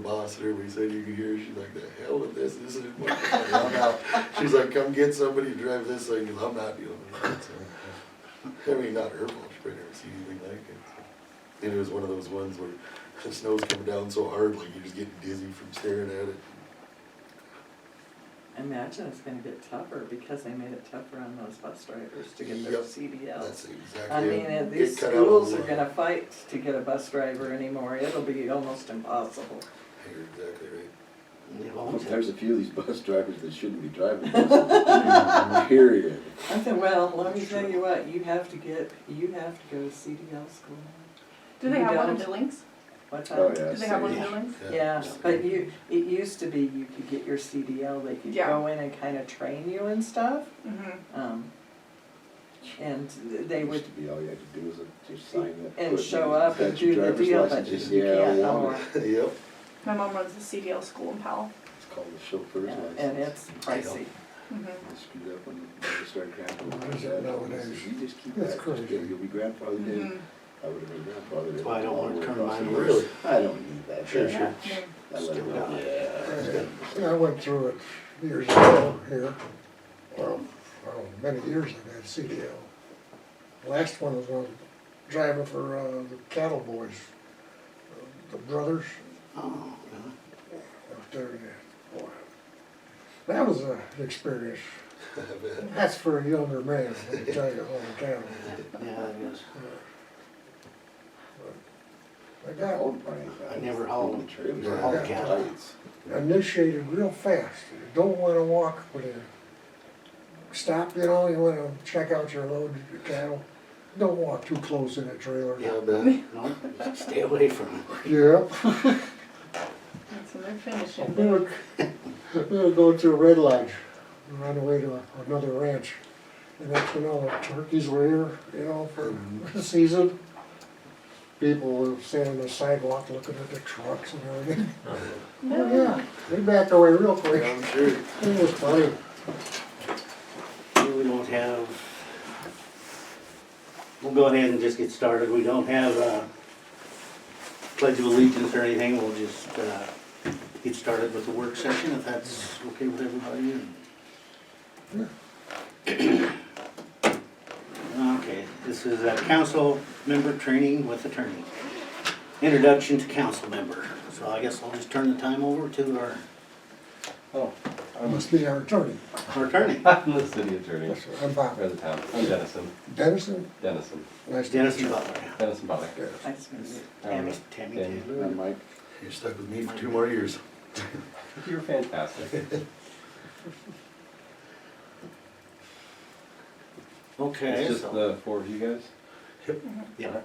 boss, and everybody said you could hear her. She's like, the hell with this, this isn't working. I'm out. She's like, come get somebody to drive this thing, because I'm not dealing with that. So, I mean, not her fault, she probably never seen anything like it. So. And it was one of those ones where the snow's coming down so hard, like you just get dizzy from staring at it. I imagine it's gonna get tougher because they made it tougher on those bus drivers to get their Yep, CDLs. That's exactly I mean, it. if these It cut out schools a are lot. gonna fight to get a bus driver anymore, it'll be almost impossible. You're exactly right. Well, there's a few of these bus drivers that shouldn't be driving buses. Period. I said, well, let me tell you what, you have to go to CDL school. Do they You have one in don't. Billings? What Oh, time? yeah. Do they have one in same. Billings? Yeah, but it used to be you could get your CDL, they could Yeah. go in and kind of train you and stuff. Mm-hmm. And they Used would, to be all you had to do was just sign it. and put show your- up and got your do the driver's deal, but license, you yeah, can't no one. more. Yep. My mom runs the CDL school in Powell. It's called the chauffeur's Yeah, license. and it's pricey. Mm-hmm. I screwed up when they started grandfathering. What is it nowadays? You just keep That's that, crazy. you'll be grandfathered in. Mm-hmm. I would have been grandfathered in. That's why I don't want to turn mine loose. Really? I don't need that. Sure, Yeah. sure. I let it go. Yeah, I went through it years ago here. Well, many years I've had CDL. Last one was when I was driving for the cattle boys, the brothers. Oh, Up there, yeah. Boy, that was an experience. I bet. That's for a younger man, let me tell you, on the cattle. yeah, it is. I got I never hauled them. Yeah, Hauled yeah. cattle. initiated real fast. You don't want to walk when you stop, you know, you want to check out your load, your cattle. Don't walk too close in a trailer. Yeah, I bet. No, stay away from it. Yep. That's when they're finishing. We were going to a red lodge, run away to another ranch. And that's when all the turkeys were here, you know, for the season. People were standing on the sidewalk looking at the trucks and everything. Oh yeah, they backed away real quick. I'm sure. It was funny. We don't have, we'll go ahead and just get started. We don't have a pledge of allegiance or anything. We'll just get started with the work session if that's okay with everybody. Okay, this is a council member training with attorney. Introduction to council member. So I guess I'll just turn the time over to our Must be our attorney. attorney. I'm the city attorney, That's right. I'm Bob. or the town. I'm Dennison. Dennison? Dennison. Nice to Dennis meet you. Butler. Dennison Butler. Yes. Nice to meet you. Tammy, Tammy Tammy. Taylor. And Mike, You're stuck with me for 2 more years. You're fantastic. Okay. It's just so- the four of you guys? Yeah.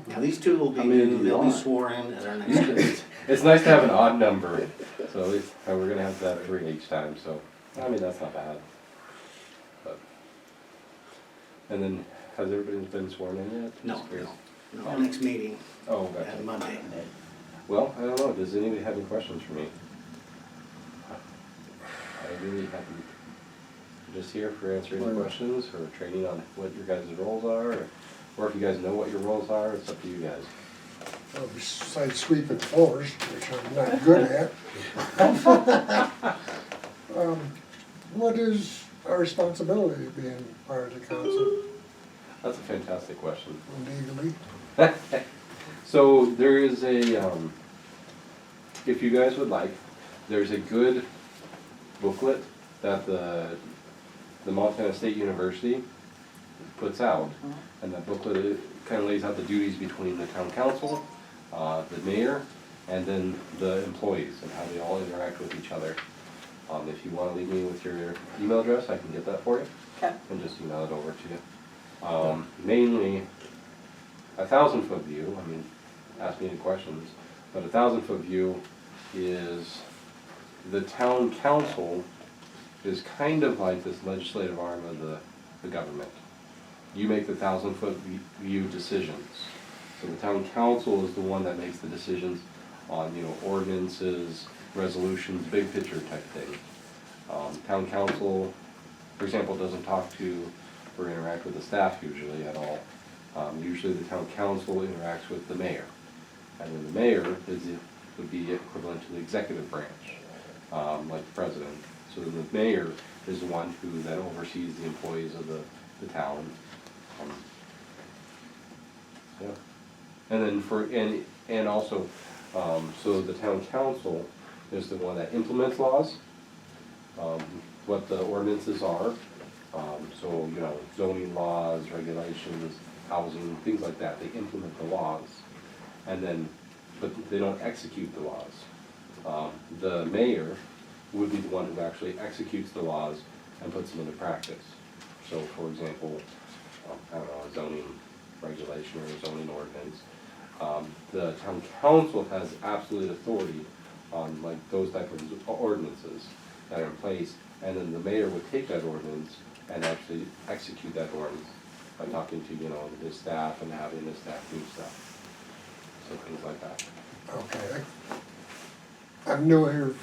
Now these two will be, How many do you they'll be want? sworn in at our next meeting. It's nice to have an odd number, so at least we're gonna have that three each time, so, I mean, that's not bad. But- And then, has everybody been sworn in yet? No, Just curious. no, our next meeting Oh, on gotcha. Monday. Well, I don't know, does anybody have any questions for me? I really haven't, just here for answering any questions, or training on what your guys' roles are, or if you guys know what your roles are, it's up to you guys. Well, besides sweeping floors, which I'm not good at. What is our responsibility being part of the council That's a fantastic question. legally? So there is a, if you guys would like, there's a good booklet that the Montana State University puts out. And that booklet kind of lays out the duties between the town council, the mayor, and then the employees and how they all interact with each other. If you want to leave me with your email address, I can get that for you. Okay. And just email it over to you. Mainly, 1,000-foot view, I mean, ask me any questions, but 1,000-foot view is the town council is kind of like this legislative arm of the government. You make the 1,000-foot view decisions. So the town council is the one that makes the decisions on, you know, ordinances, resolutions, big picture type thing. Town council, for example, doesn't talk to or interact with the staff usually at all. Usually the town council interacts with the mayor. And then the mayor is would be equivalent to the executive branch, like the president. So then the mayor is the one who then oversees the employees of the town. Yeah. And then and also, so the town council is the one that implements laws, what the ordinances are. So, you know, zoning laws, regulations, housing, things like that, they implement the laws. And then, but they don't execute the laws. The mayor would be the one who actually executes the laws and puts them into practice. So, for example, I don't know, a zoning regulation or a zoning ordinance. The town council has absolute authority on like those type of ordinances that are in place, and then the mayor would take that ordinance and actually execute that ordinance by talking to, you know, his staff and having his staff do stuff. So things like that. Okay, I'm new here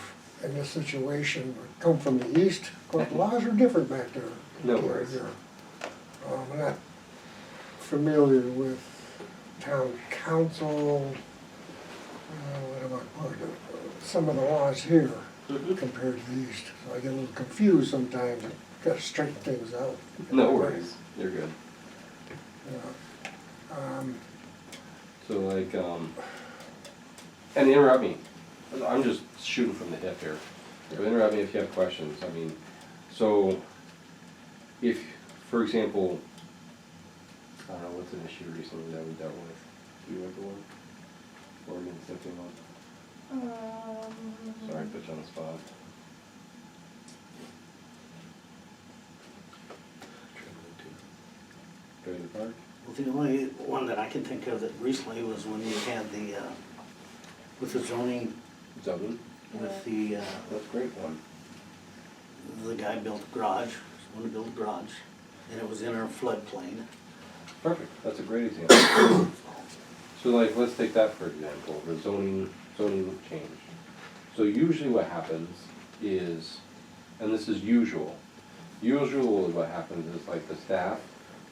in this situation, I come from the east, of course, the laws are different back there. No worries. Here. I'm not familiar with town council, what am I put, some of the laws here compared to the east. So I get a little confused sometimes, gotta straighten things out. No worries, you're good. Yeah. So like, and interrupt me, I'm just shooting from the hip here. So interrupt me if you have questions. I mean, so if, for example, I don't know, what's an issue recently that we dealt with? Do you remember one? Ordinance that came up? Sorry, put you on the spot. Trailer park? Well, the only one that I can think of that recently was when you had the, with the zoning, Zoning? with the, That's a great one. the guy built a garage, wanted to build a garage, and it was in our floodplain. Perfect, that's a great example. So like, let's take that for example, the zoning change. So usually what happens is, and this is usually what happens is like the staff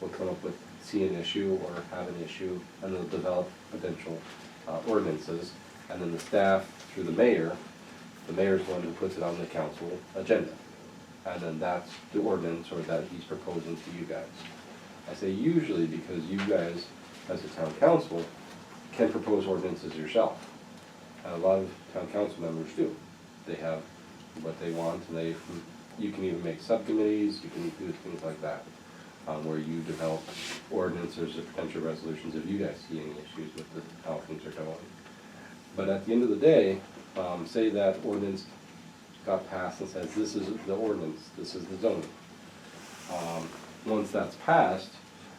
will come up with, see an issue or have an issue, and they'll develop potential ordinances, and then the staff, through the mayor's the one who puts it on the council agenda. And then that's the ordinance or that he's proposing to you guys. I say usually because you guys, as a town council, can propose ordinances yourself. And a lot of town council members do. They have what they want, and you can even make subcommittees, you can do things like that, where you develop ordinances or potential resolutions if you guys see any issues with how things are going. But at the end of the day, say that ordinance got passed and says, this is the ordinance, this is the zoning. Once that's passed,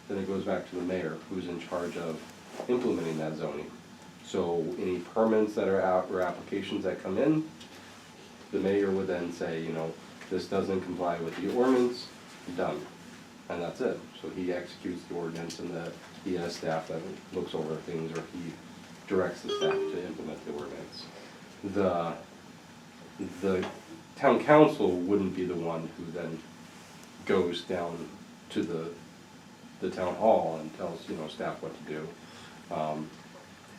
then it goes back to the mayor, who's in charge of implementing that zoning. So any permits that are out or applications that come in, the mayor would then say, you know, this doesn't comply with the ordinance, done. And that's it. So he executes the ordinance, and he has staff that looks over things, or he directs the staff to implement the ordinance. The town council wouldn't be the one who then goes down to the town hall and tells, you know, staff what to do.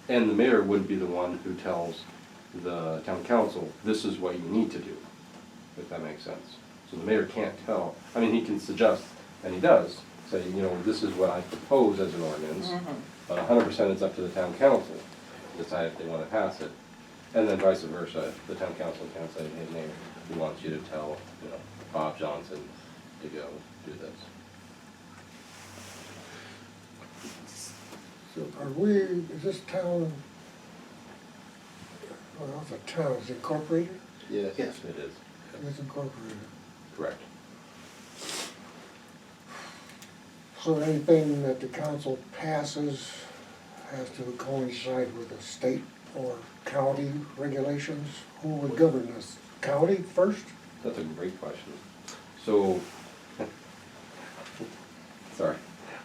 And the mayor wouldn't be the one who tells the town council, this is what you need to do, if that makes sense. So the mayor can't tell, I mean, he can suggest, and he does, say, you know, this is what I propose as an ordinance, but 100% it's up to the town council to decide if they want to pass it. And then vice versa, the town council can say, hey, mayor, we want you to tell, you know, Bob Johnson to go do this. So is this town, well, it's a town, is it incorporated? Yes. Yes. It is, It's incorporated. correct. So anything that the council passes has to coincide with the state or county regulations? Who would govern this? County first? That's a great question. So, sorry,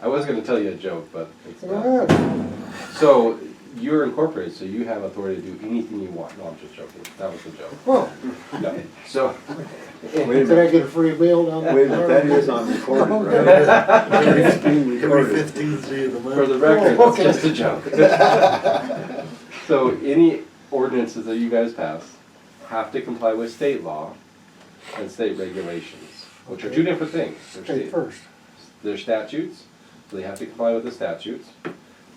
I was gonna tell you a joke, but it's Go not. ahead. So, you're incorporated, so you have authority to do anything you want. No, I'm just joking. That was a joke. Well, No. So, Wait a could I minute, get a free meal down there? wait a minute, that is on recording, right? It's being Every recorded. 15th day of the month. for the record, Oh, it's okay. just a joke. So, ordinances that you guys pass have to comply with state law and state regulations, which are two different things. They're State first. They're statutes, so they have to comply with the statutes.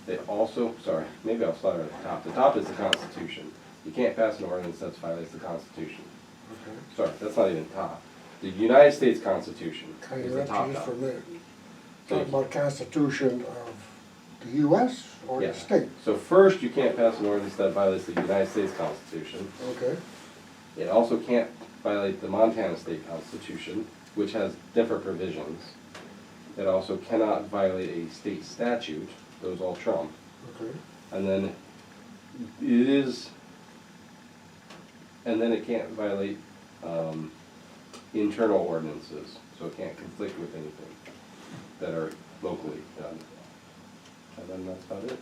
They also, sorry, maybe I'll start at the top. The top is the Constitution. You can't pass an ordinance that violates the Constitution. Okay. Sorry, that's not even top. The United States Constitution Kind is of the top just top. for a minute. Talking about Constitution of the US or the Yeah. state? So first, you can't pass an ordinance that violates the United States Constitution. Okay, It also can't violate the Montana State Constitution, which has different provisions. It also cannot violate a state statute, those all trump. okay. And then it is, and then it can't violate internal ordinances, so it can't conflict with anything that are locally done. And then that's about it.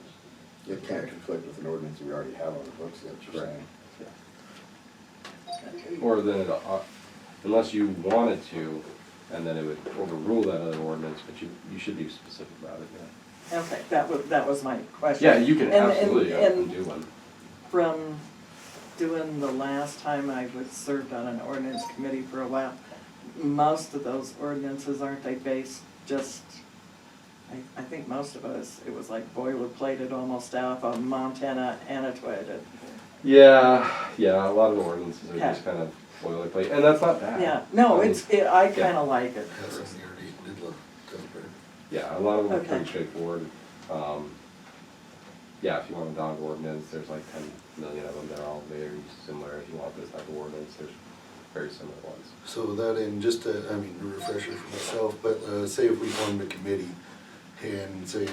It can't conflict with an ordinance we already have on the books, that's what you're saying. Or then, unless you wanted to, and then it would overrule that other ordinance, but you should be specific about it, yeah. Okay, that was my question. Yeah, you can And- absolutely and do one. From doing the last time I was served on an ordinance committee for a while, most of those ordinances, aren't they based just, I think most of us, it was like boilerplated almost out of Montana annotated. Yeah, a lot of ordinances are Yeah. just kind of boilerplate, and that's not bad. Yeah, no, I mean, I yeah. kinda like it. Has some already did look kind of pretty. Yeah, a lot of them are Okay. pretty straightforward. Yeah, if you want a dog ordinance, there's like 10 million of them, they're all very similar. If you want this type of ordinance, there's very similar ones. So that in just a, I mean, a refresher for myself, but say if we formed a committee and say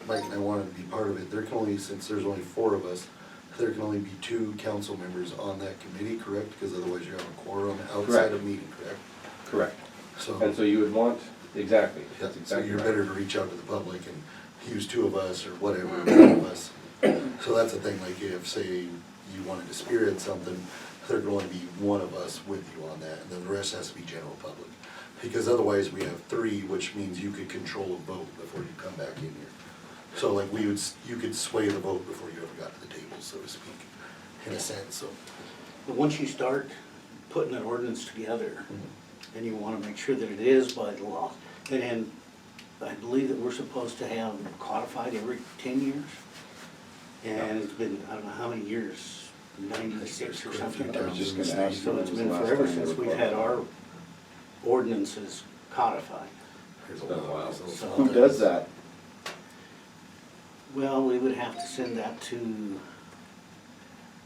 Mike and I wanted to be part of it, there can only, since there's only 4 of us, there can only be 2 council members on that committee, correct? Because otherwise you have a quorum outside Correct. of meeting, correct? Correct. So, And so you would want, exactly, yeah, that's so exactly you're right. better to reach out to the public and use 2 of us or whatever, 1 of us. So that's the thing, like if, say, you wanted to spearhead something, there can only be 1 of us with you on that, and then the rest has to be general public. Because otherwise, we have 3, which means you could control a vote before you come back in here. So like you could sway the vote before you ever got to the table, so to speak, in a sense, so. But once you start putting an ordinance together, then you wanna make sure that it is by the law. And I believe that we're supposed to have codified every 10 years. And it's been, I don't know how many years, 96 or something. I was just gonna ask you, So when it's was been the last forever time they since were we've had our codified? ordinances codified. There's It's been a while. so- Who does that? Well, we would have to send that to,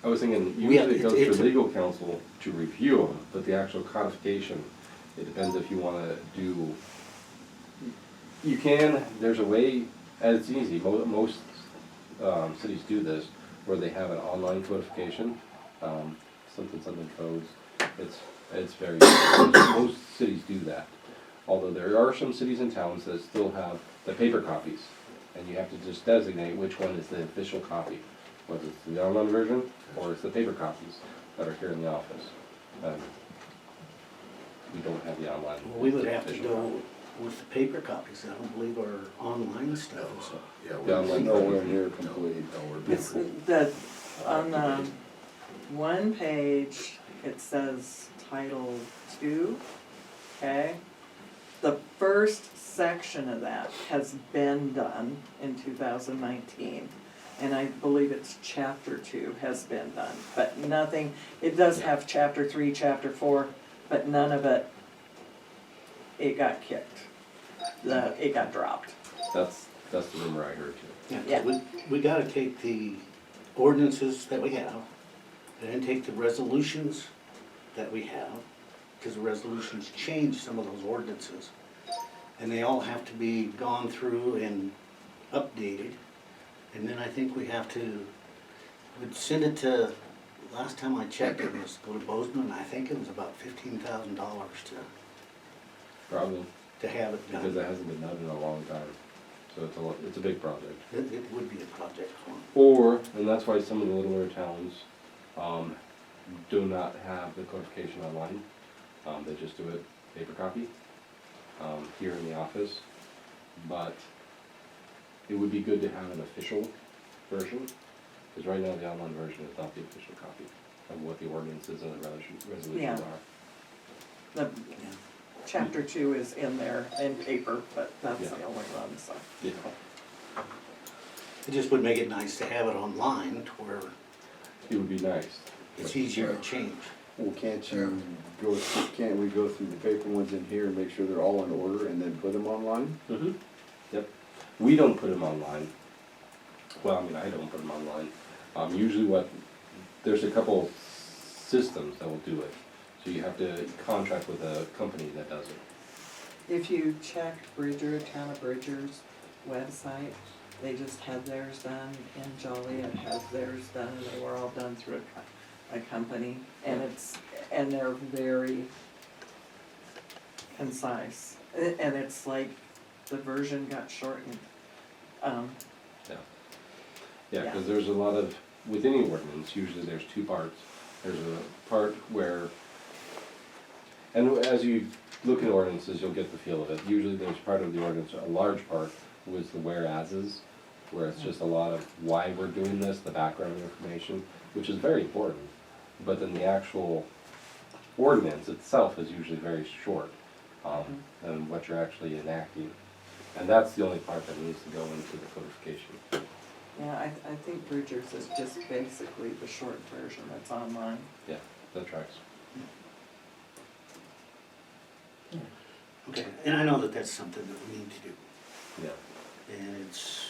I was thinking, We have- usually it goes it's to a- legal counsel to review them, but the actual codification, it depends if you wanna do, you can, there's a way, and it's easy, most cities do this, where they have an online codification, something codes, it's very, most cities do that. Although there are some cities and towns that still have the paper copies, and you have to just designate which one is the official copy, whether it's the online version or it's the paper copies that are here in the office. We don't have the online. we would have to official go copy. with the paper copies. I don't believe our online stuff is. Yeah, Yeah, we're like- Nowhere near complete. It's the, on the one page, it says Title II, okay? The first section of that has been done in 2019, and I believe it's Chapter 2 has been done, but nothing, it does have Chapter 3, Chapter 4, but none of it, it got kicked. It got dropped. That's the rumor I heard too. Yeah. We gotta take the ordinances that we have, and then take the resolutions that we have, because the resolutions change some of those ordinances. And they all have to be gone through and updated. And then I think we have to, we'd send it to, last time I checked, it was go to Bozeman, I think it was about $15,000 Probably, to have it because done. that hasn't been done in a long time. So it's a big project. It would be a project for them. Or, and that's why some of the littler towns, do not have the codification online. They just do it paper copy, here in the office. But it would be good to have an official version, Because right now, the online version is not the official copy of what the ordinances and the resolutions Yeah. are. The chapter 2 is in there in paper, but that's Yeah. the only one, so. Yeah. It just would make it nice to have it online to where It would be nice. it's easier to change. Well, can't we go through the paper ones in here and make sure they're all in order and then put them online? Mm-hmm. Yep. We don't put them online. Well, I mean, I don't put them online. Usually there's a couple systems that will do it. So you have to contract with a company that does it. If you checked Town of Bridger's website, they just had theirs done, and Joliet has theirs done, and they were all done through a company, and they're very concise. And it's like the version got shortened. Yeah, Yeah. because there's a lot of, with any ordinance, usually there's two parts. There's a part where, and as you look at ordinances, you'll get the feel of it. Usually there's part of the ordinance, a large part, was the whereases, where it's just a lot of why we're doing this, the background information, which is very important. But then the actual ordinance itself is usually very short, than what you're actually enacting. And that's the only part that needs to go into the codification. Yeah, I think Bridger's is just basically the short version that's online. Yeah, that tracks. Okay, and I know that that's something that we need to do, Yeah. and it's,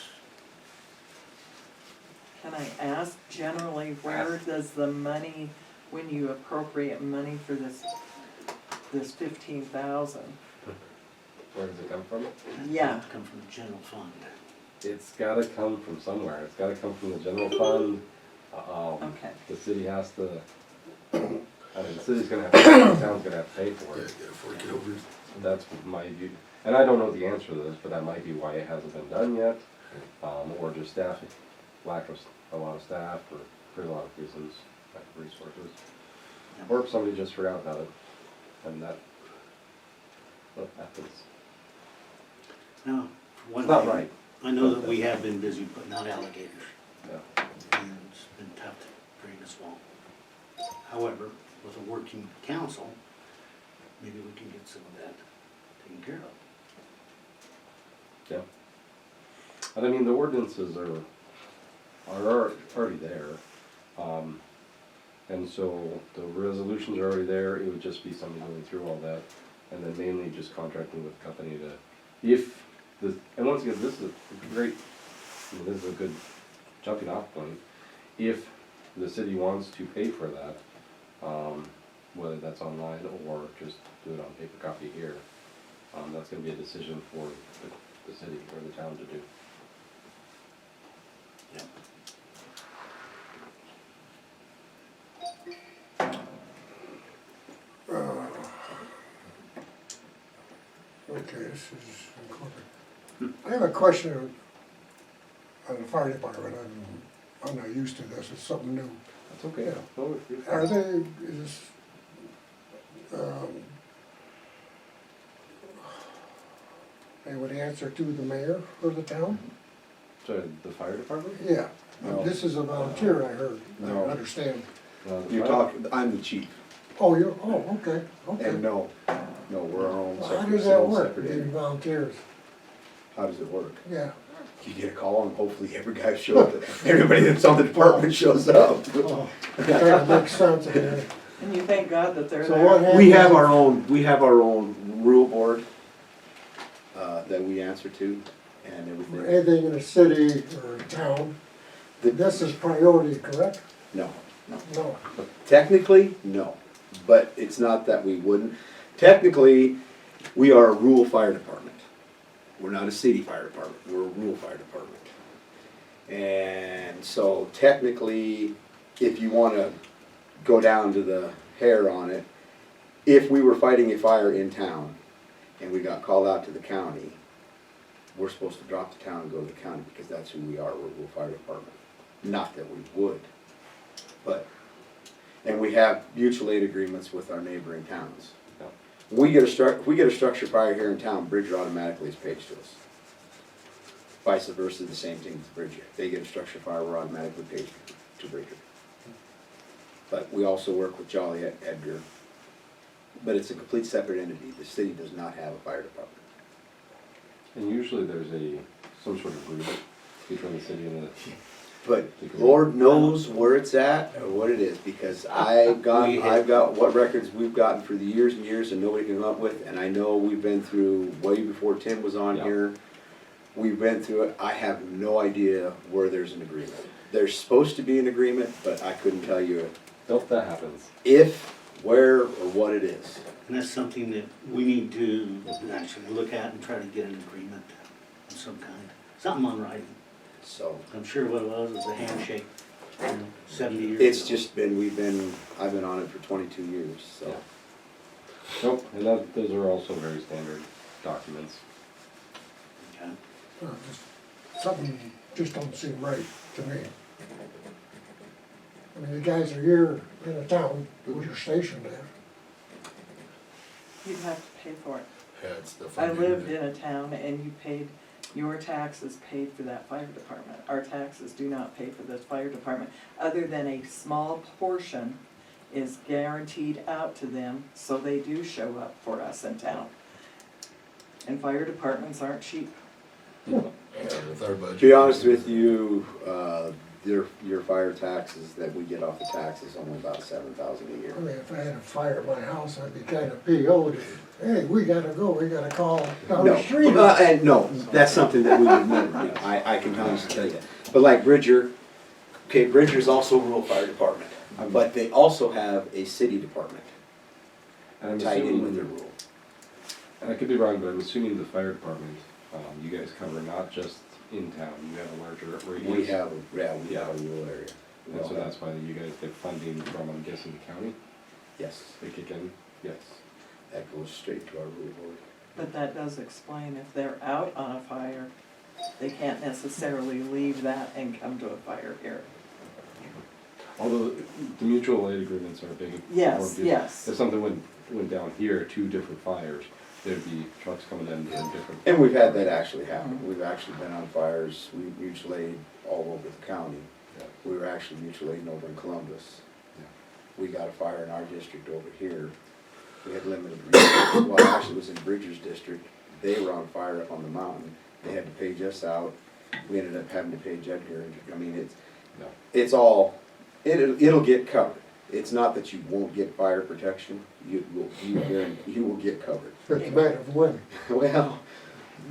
Can I ask generally, where does the money, when you appropriate money for this 15,000? Where does it come from? Yeah. come from the general fund. It's gotta come from somewhere. It's gotta come from the general fund. Okay. The city has to, I mean, the city's gonna have, the town's gonna have to pay for Yeah, it. yeah, fork it over. That's my view. And I don't know the answer to this, but that might be why it hasn't been done yet. Or just staffing, lack of a lot of staff, or for a lot of reasons, lack of resources. Or if somebody just forgot about it, and that happens. Now, for one It's not thing, right. I know that we have been busy putting out alligators, Yeah. and it's been tough to drain the swamp. However, with a working council, maybe we can get some of that taken care of. Yeah. And I mean, the ordinances are already there. And so the resolutions are already there. It would just be somebody going through all that. And then mainly just contracting with the company to, and once again, this is a great, I mean, this is a good jumping off point. If the city wants to pay for that, whether that's online or just do it on paper copy here, that's gonna be a decision for the city or the town to do. Yeah. Okay, this is recorded. I have a question on the fire department. I'm not used to this, it's something new. That's okay. Yeah. No, you're fine. Are they, they would answer to the mayor for the town? So the fire department? Yeah, No. this is a volunteer, I heard, I No. don't understand. The You're fire- talking, I'm the chief, Oh, okay, okay. and no, we're our own How separate does that sales work, secretary. getting volunteers? How does it work? Yeah. You get a call and hopefully every guy shows up, everybody that's on the department shows up. Oh, that makes sense, okay. And you thank God that they're So there. what happens? We have our own rule board, that we answer to and everything. Anything in a city or a town, this is priority, correct? No, No. technically, no, but it's not that we wouldn't. Technically, we are a rural fire department. We're not a city fire department, we're a rural fire department. And so technically, if you wanna go down to the hair on it, if we were fighting a fire in town and we got called out to the county, we're supposed to drop the town and go to the county because that's who we are, we're a rural fire department. Not that we would, but, and we have mutual aid agreements with our neighboring towns. Yeah. We get a structure fire here in town, Bridger automatically is paid to us. Vice versa, the same thing with Bridger. They get a structure fire, we're automatically paid to Bridger. But we also work with Joliet, Edgar, but it's a complete separate entity. The city does not have a fire department. And usually there's some sort of agreement between the city and the, But Lord knows where it's at or what it is, because I've got what records we've gotten for the years and years and nobody can come up with, and I know we've been through, way before Tim was on Yeah. here, we've been through it. I have no idea where there's an agreement. There's supposed to be an agreement, but I couldn't tell you if that happens. if, where, or what it is. And that's something that we need to actually look at and try to get an agreement of some kind, something on writing. So, I'm sure what it was a handshake, 70 years it's ago. just been, I've been on it for 22 years, so. Yeah. Nope, and those are also very standard documents. Okay. Something just don't seem right to me. I mean, the guys are here in a town, where you're stationed at. You'd have to pay for it. Yeah, it's the I funding lived that- in a town and you paid, your taxes paid for that fire department. Our taxes do not pay for the fire department, other than a small portion is guaranteed out to them, so they do show up for us in town. And fire departments aren't cheap. Yeah, with our budget. To be honest with you, your fire taxes that we get off the tax is only about 7,000 a year. I mean, if I had a fire at my house, I'd be kinda PO'd. Hey, we gotta go, we gotta call down No, the street. and no, that's something that we would never do, I can honestly tell you. But like Bridger, okay, Bridger's also a rural fire department, but they also have a city department And I'm tied in with assuming, their rural. and I could be wrong, but I'm assuming the fire department, you guys cover not just in town, you have a larger radius. We have a rural area. We And all so have- that's why you guys get funding from, I'm guessing, the county, Yes, they kick in, yes. that goes straight to our rural board. But that does explain if they're out on a fire, they can't necessarily leave that and come to a fire here. Although the mutual aid agreements are a big. Yes, important deal. yes. If something went down here, 2 different fires, there'd be trucks coming in doing different. And we've had that actually happen. Mhm. We've actually been on fires, we mutual aid all over the county. Yeah. We were actually mutual aiding over in Columbus. We got a fire in our district over here. We had limited resources. Well, actually it was in Bridger's district. They were on fire up on the mountain. They had to page us out. We ended up having to page Edgar. I mean, No. it's all, it'll get covered. It's not that you won't get fire protection. You will get covered. It's a matter of when. Well,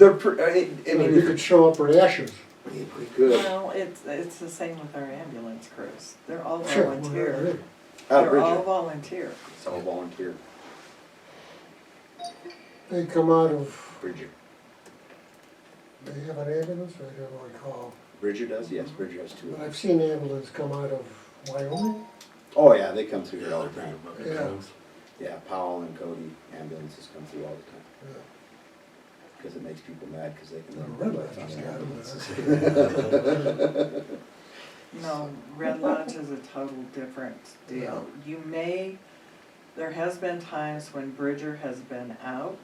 I mean, You could show up with ashes. we could. Well, it's the same with our ambulance crews. They're all Sure, volunteer. well, Out of They're all Bridger, volunteer. it's all volunteer. They come out of, Bridger. they have an ambulance, I don't recall. Bridger does, yes, Bridger has 2 of But them. I've seen ambulance come out of Wyoming. Oh, yeah, they come through Yeah, here all they're the bringing time. bucket Yeah. trucks. Yeah, Powell and Cody ambulances come through all the time. Yeah. Because it makes people mad because they can The run Red red lights Lodge on has their got 'em ambulances. No, Red Lodge is a total different deal. There has been times when Bridger has been out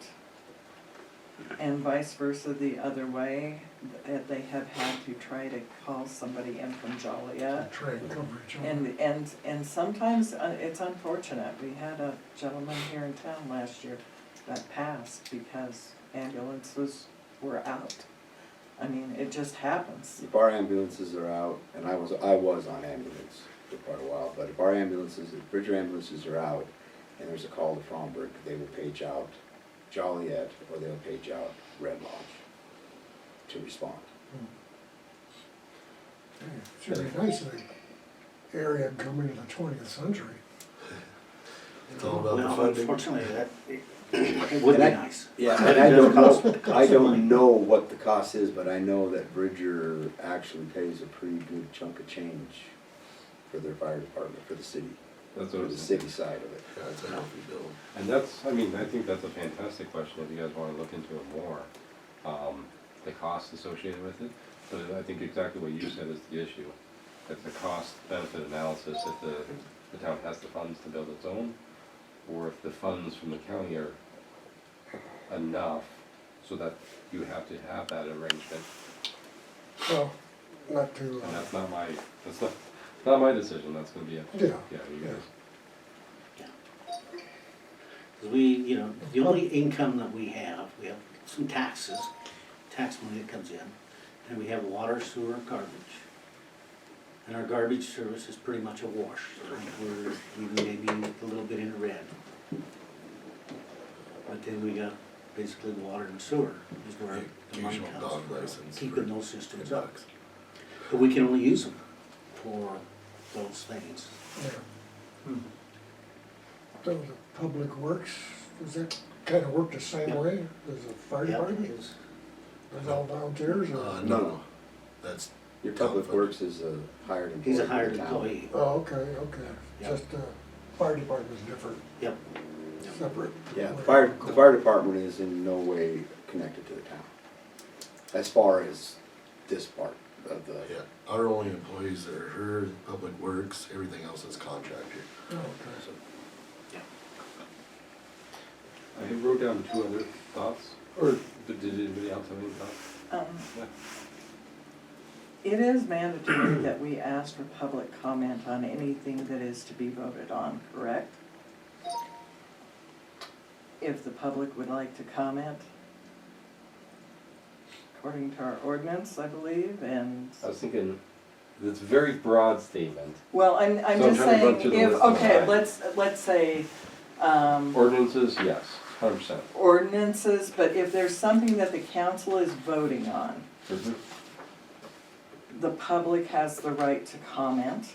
and vice versa the other way, that they have had to try to call somebody in from Joliet. Train coverage. on it. And sometimes it's unfortunate. We had a gentleman here in town last year that passed because ambulances were out. I mean, it just happens. If our ambulances are out, and I was on ambulance for quite a while, but if our ambulances, if Bridger ambulances are out and there's a call to Fromberg, they will page out Joliet or they'll page out Red Lodge to respond. It's really nice in the area coming into the 20th century. It's all about the Well, funding. unfortunately, it would be And nice. Yeah, But and I it does don't know, cost I some money. don't know what the cost is, but I know that Bridger actually pays a pretty good chunk of change for their fire department, for the city, That's for what the it's. city side of it. Yeah, it's a healthy bill. And that's, I mean, I think that's a fantastic question if you guys wanna look into it more. The cost associated with it, but I think exactly what you said is the issue. It's the cost benefit analysis, if the town has the funds to build its own, or if the funds from the county are enough so that you have to have that arrangement. Well, not to, And that's not not my decision, that's gonna be, yeah, yeah, you guys. Cause we, the only income that we have some taxes, tax money that comes in, and we have water, sewer, garbage. And our garbage service is pretty much a wash, we're maybe a little bit in the red. But then we got basically water and sewer is where the money Occasional comes dog from, license keeping for those systems up. dogs. But we can only use them for those things. yeah. So the public works, does that kind of work the same Yeah. way as the fire Yeah, department? it is. Is all volunteers or? No, that's, Your public works is a hired employee. He's a of the hired town. employee. Oh, okay, Yeah. just, fire department's different, Yep. separate. Yeah, the fire department is in no way connected to the town, as far as this part of the. yeah, our only employees are her, public works, everything else is contracted. Oh, okay. So, I wrote down 2 other thoughts, or did anybody else have any thoughts? Yeah. It is mandatory that we ask for public comment on anything that is to be voted on, correct? If the public would like to comment, according to our ordinance, I believe, and, I was thinking, it's a very broad statement. well, I'm So I'm just trying to run saying, through the if, list in okay, mind. let's say, Ordinances, yes, 100%. ordinances, but if there's something that the council is voting on, Mhm. the public has the right to comment.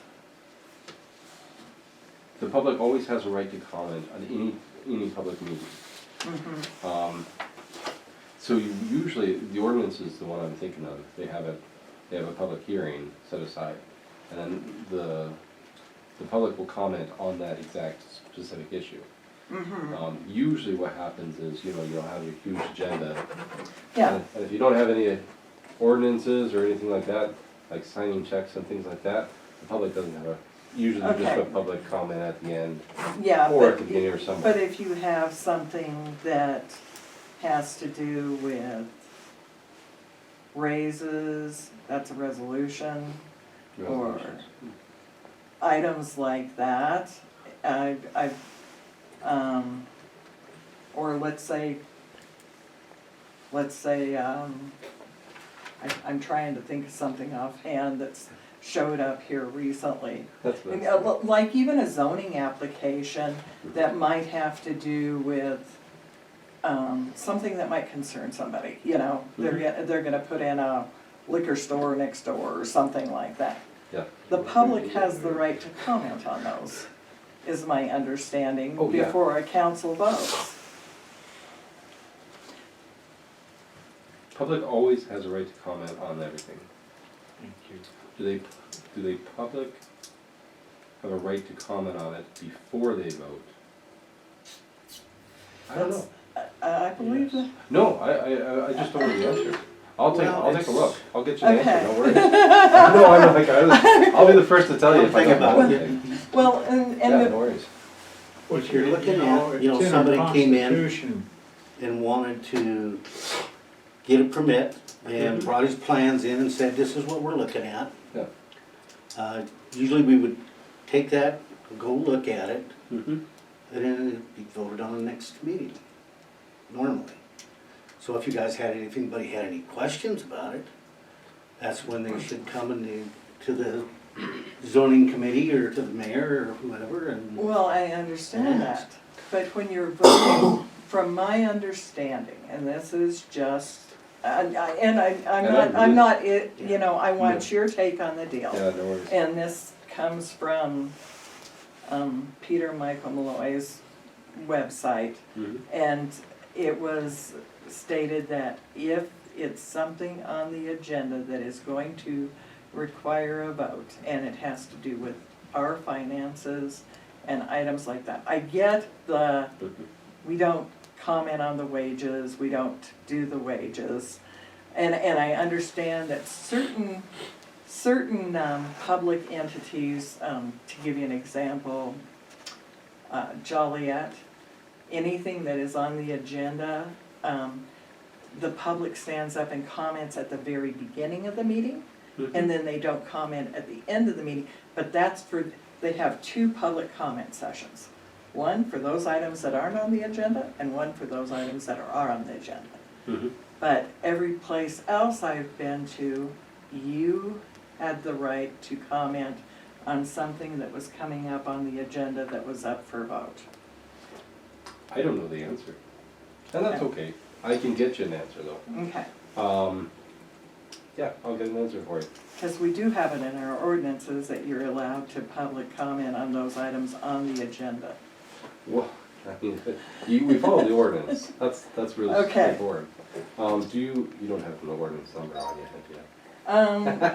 The public always has a right to comment on any public meeting. So you usually, the ordinance is the one I'm thinking of, they have a public hearing set aside, and then the public will comment on that exact specific issue. Usually what happens is, you'll have a huge agenda. Yeah, And if you don't have any ordinances or anything like that, like signing checks and things like that, the public doesn't have usually just Okay. a public comment at the end, yeah, or at but, the beginning or somewhere. but if you have something that has to do with raises, that's a resolution, or items like that, or let's say, I'm trying to think of something offhand that's showed up here recently. That's what And, it's- like even a zoning application that might have to do with, something that might concern somebody, they're gonna put in a liquor store next door or something like that. Yeah. The public has the right to comment on those, is my understanding, Oh, yeah. before a council votes. Public always has a right to comment on everything. Thank you. Do they public have a right to comment on it before they vote? I don't know. I believe that. No, I just don't know the answer. I'll take a look. I'll get you the Okay. answer, no worries. No, I'm like, I'll be the first to tell you if I Think don't about know it. anything. Well, and Yeah, the, no worries. What you're looking at, it's in our somebody came in Constitution. and wanted to get a permit and brought his plans in and said, this is what we're looking at. Yeah. Usually we would take that, go look at it, Mm-hmm. and then it'd be voted on the next meeting, normally. So if you guys if anybody had any questions about it, that's when they should come to the zoning committee or to the mayor or whoever and. well, I understand that, but when you're voting, from my understanding, and this is just, I'm not, I want your take on the deal. Yeah, no worries. And this comes from, Peter Michael Malloy's website, Mhm. and it was stated that if it's something on the agenda that is going to require a vote, and it has to do with our finances and items like that. I get we don't comment on the wages, we don't do the wages, and I understand that certain public entities, to give you an example, Joliet, anything that is on the agenda, the public stands up and comments at the very beginning of the meeting, and then they don't comment at the end of the meeting, but that's for, they have two public comment sessions. One for those items that aren't on the agenda, and one for those items that are on the agenda. Mhm. But every place else I've been to, you had the right to comment on something that was coming up on the agenda that was up for vote. I don't know the answer. And that's okay. I can get you an answer though. Okay, Yeah, I'll get an answer for you. because we do have it in our ordinances that you're allowed to public comment on those items on the agenda. Well, I mean, we follow the ordinance. That's really Okay. straightforward. You don't have no ordinance number on you, have you?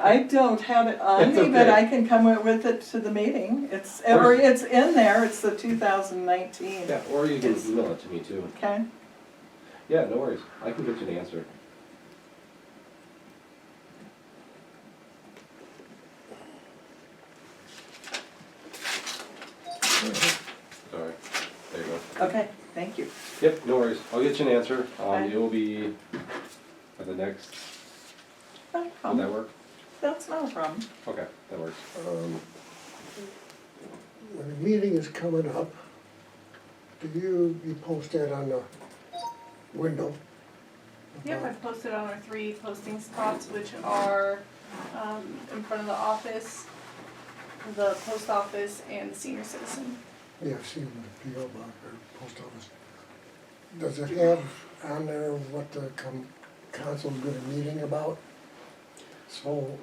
I don't have it on It's me, but okay. I can come with it to the meeting. It's, or it's in there, it's the 2019. Yeah, or you can It's- email it to me too. Okay, Yeah, no worries. I can get you an answer. Sorry. There you go. okay, thank you. Yep, no worries. I'll get you an answer. Okay. It will be at the next, No would that problem. work? That's not a problem. Okay, that works. When the meeting is coming up, do you post that on the window? Yep, I've posted on our 3 posting spots, which are in front of the office, the post office, and the senior citizen. Yeah, I've seen the PO box or post office. Does it have on there what the council's gonna meeting about? So,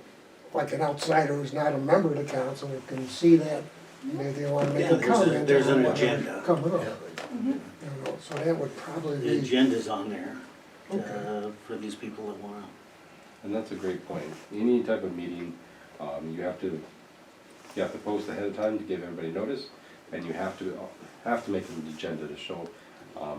like an outsider who's not a member of the council can see that, maybe they wanna make Yeah, a there's a- comment. there's on an whatever agenda. Coming up, Yeah, you know, so that would probably The be, agenda's on there, Okay. for these people that wanna. And that's a great point. Any type of meeting, you have to post ahead of time to give everybody notice, and you have to make an agenda to show,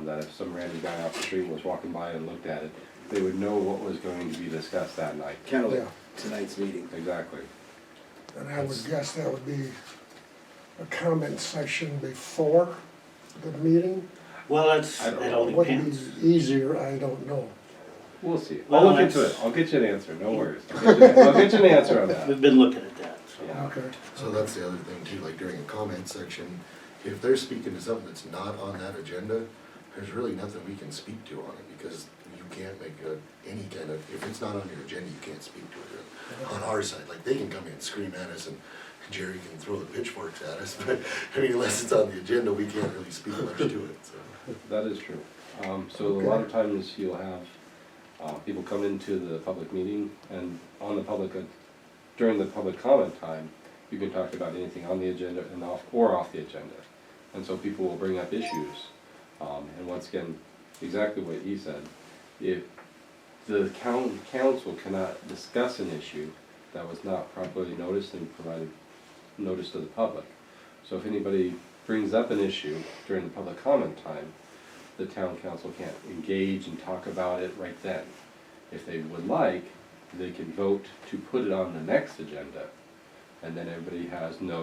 that if some random guy off the street was walking by and looked at it, they would know what was going to be discussed that night. Kind of Yeah. like tonight's meeting. Exactly. and I would guess that would be a comment section before the meeting. Well, I don't it know. all Would depends. be easier, I don't know. We'll see. Well, I'll look into it. that's- I'll get you an answer. No worries. I'll get you an answer on that. We've been looking at that, so. Yeah. Okay. So that's the other thing too, like during a comment section, if they're speaking to something that's not on that agenda, there's really nothing we can speak to on it, because you can't make any kind of, if it's not on your agenda, you can't speak to it really. On our side, like, they can come in and scream at us, and Jerry can throw the pitchforks at us, but, I mean, unless it's on the agenda, we can't really speak much to it, so. That is true. So a lot of times you'll have people come into the public meeting, and on the public, during the public comment time, you can talk about anything on the agenda and off the agenda. And so people will bring up issues. And once again, exactly what he said, if the council cannot discuss an issue that was not properly noticed and provided notice to the public. So if anybody brings up an issue during the public comment time, the town council can't engage and talk about it right then. If they would like, they can vote to put it on the next agenda, and then everybody has no